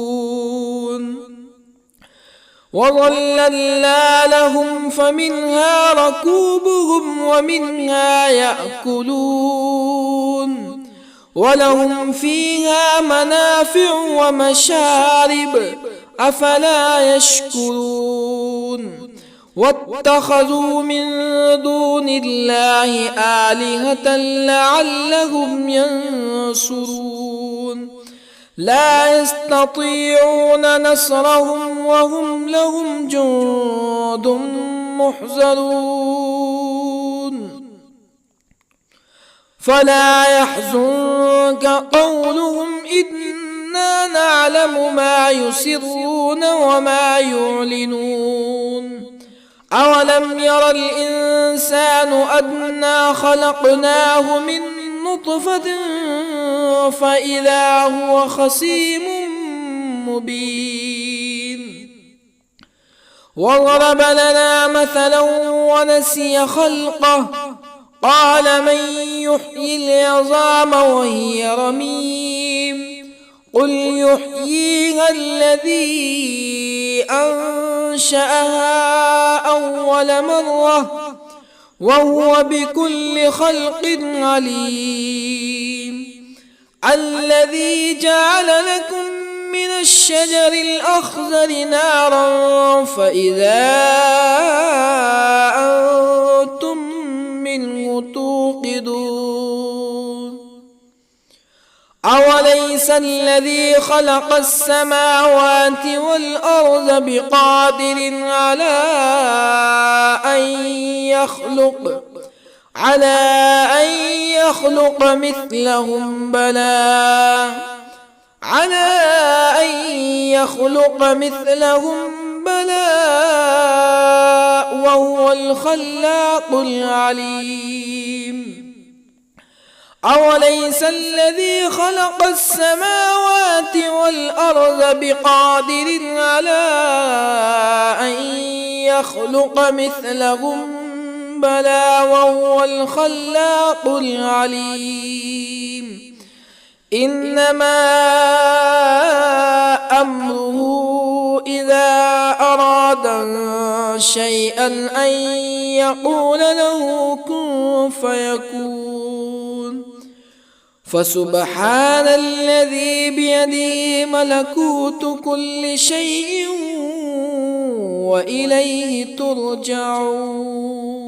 وظللنا لهم فمنها ركوبهم ومنها يأكلون ولهم فيها منافع ومشارب أفلا يشكرون واتخذوا من دون الله آلهة لعلهم ينصرون لا يستطيعون نصرهم وهم لهم جند محضرون فلا يحزنك قولهم إنا نعلم ما يسرون وما يعلنون أولم ير الإنسان أنا خلقناه من نطفة فإذا هو خصيم مبين وضرب لنا مثلا ونسي خلقه قال من يحيي العظام وهي رميم قل يحييها الذي أنشأها أول مرة وهو بكل خلق عليم الذي جعل لكم من الشجر الأخضر نارا فإذا أنتم منه توقدون أوليس الذي خلق السماوات والأرض بقادر على أن يخلق مثلهم بلى وهو الخلاق العليم أوليس الذي خلق السماوات والأرض بقادر على أن يخلق مثلهم بلى وهو الخلاق العليم إنما أمره إذا أراد شيئا أن يقول له كن فيكون فسبحان الذي بيده ملكوت كل شيء وإليه ترجعون.